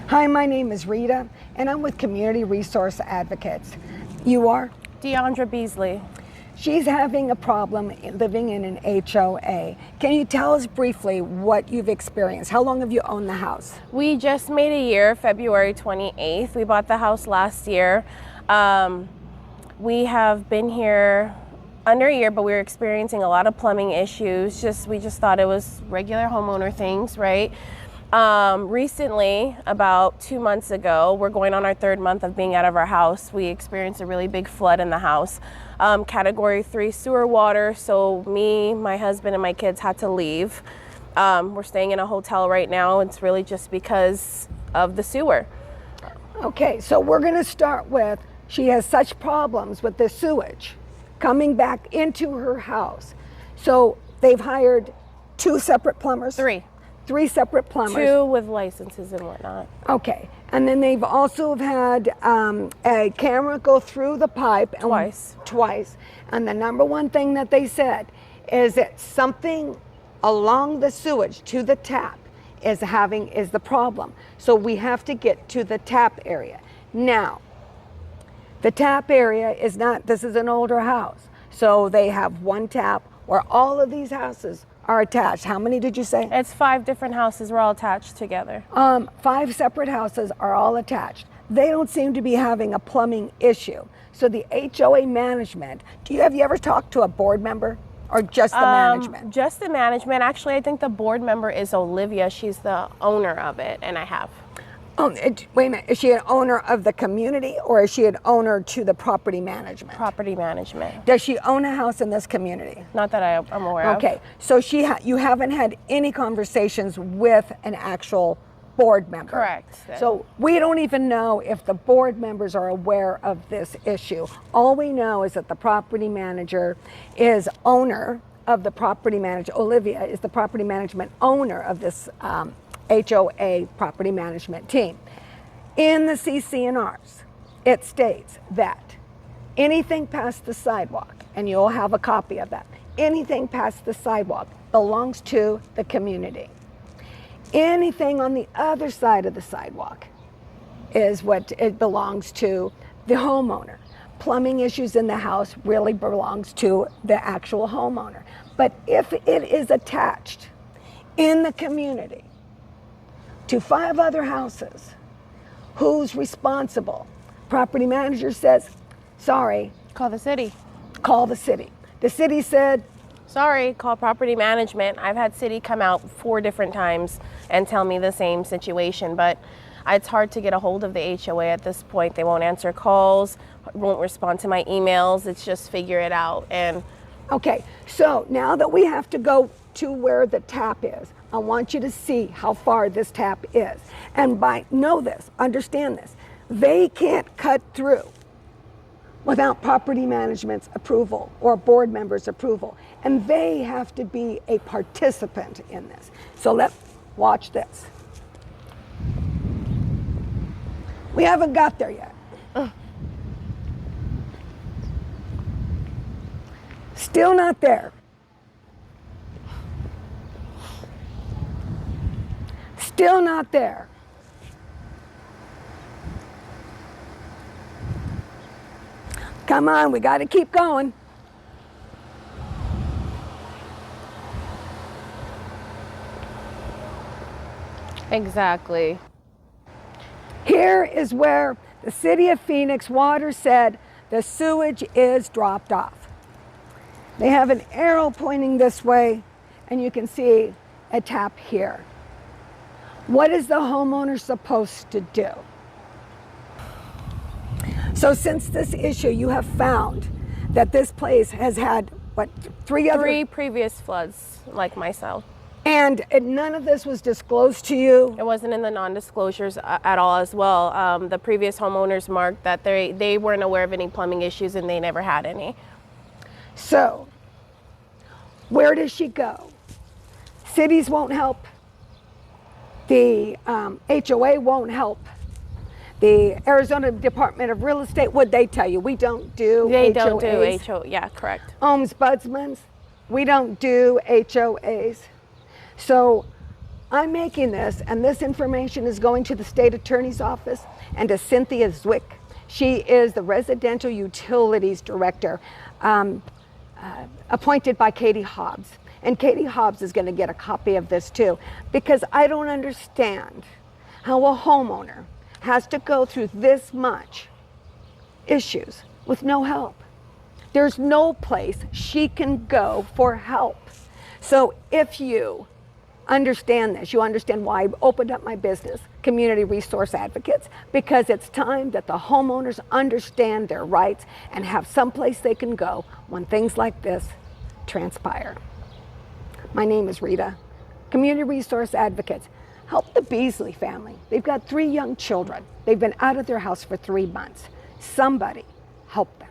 Hi, my name is Rita, and I'm with Community Resource Advocates. You are? Deandra Beasley. She's having a problem living in an HOA. Can you tell us briefly what you've experienced? How long have you owned the house? We just made a year, February 28th. We bought the house last year. We have been here under a year, but we were experiencing a lot of plumbing issues. We just thought it was regular homeowner things, right? Recently, about 2 months ago, we're going on our third month of being out of our house. We experienced a really big flood in the house, category 3 sewer water. So me, my husband, and my kids had to leave. We're staying in a hotel right now. It's really just because of the sewer. Okay, so we're going to start with, she has such problems with the sewage coming back into her house. So they've hired 2 separate plumbers? 3 separate plumbers. 2 with licenses and whatnot. Okay, and then they've also had a camera go through the pipe. Twice. And the number one thing that they said is that something along the sewage to the tap is the problem. So we have to get to the tap area. Now, the tap area is not, this is an older house. So they have one tap where all of these houses are attached. How many did you say? It's 5 different houses. We're all attached together. 5 separate houses are all attached. They don't seem to be having a plumbing issue. So the HOA management, have you ever talked to a board member or just the management? Just the management. Actually, I think the board member is Olivia. She's the owner of it, and I have. Wait a minute, is she an owner of the community or is she an owner to the property management? Property management. Does she own a house in this community? Not that I'm aware of. Okay, so you haven't had any conversations with an actual board member? Correct. So we don't even know if the board members are aware of this issue. All we know is that the property manager is owner of the property manager. Olivia is the property management owner of this HOA property management team. In the CC&Rs, it states that anything past the sidewalk, and you'll have a copy of that, anything past the sidewalk belongs to the community. Anything on the other side of the sidewalk is what it belongs to the homeowner. Plumbing issues in the house really belongs to the actual homeowner. But if it is attached in the community to 5 other houses, who's responsible? Property manager says, sorry. Call the city. Call the city. The city said, sorry, call property management. I've had city come out 4 different times and tell me the same situation, but it's hard to get a hold of the HOA at this point. They won't answer calls, won't respond to my emails. It's just figure it out. And okay, so now that we have to go to where the tap is, I want you to see how far this tap is. And understand this, they can't cut through without property management's approval or board members' approval. And they have to be a participant in this. So watch this. We haven't got there yet. Still not there. Still not there. Come on, we got to keep going. exactly. Here is where the City of Phoenix Water said the sewage is dropped off. They have an arrow pointing this way, and you can see a tap here. What is the homeowner supposed to do? So since this issue, you have found that this place has had, what, three previous floods like myself. And none of this was disclosed to you? It wasn't in the non-disclosures at all as well. The previous homeowners marked that they weren't aware of any plumbing issues and they never had any. So, where does she go? Cities won't help. The HOA won't help. The Arizona Department of Real Estate, what'd they tell you? We don't do HOAs. They don't do HOA, yeah, correct. Ombudsman, we don't do HOAs. So I'm making this, and this information is going to the state attorney's office and to Cynthia Zwick. She is the residential utilities director, appointed by Katie Hobbs. And Katie Hobbs is going to get a copy of this too, because I don't understand how a homeowner has to go through this much issues with no help. There's no place she can go for help. So if you understand this, you understand why I opened up my business, Community Resource Advocates, because it's time that the homeowners understand their rights and have someplace they can go when things like this transpire. My name is Rita. Community Resource Advocates. Help the Beasley family. They've got 3 young children. They've been out of their house for 3 months. Somebody help them.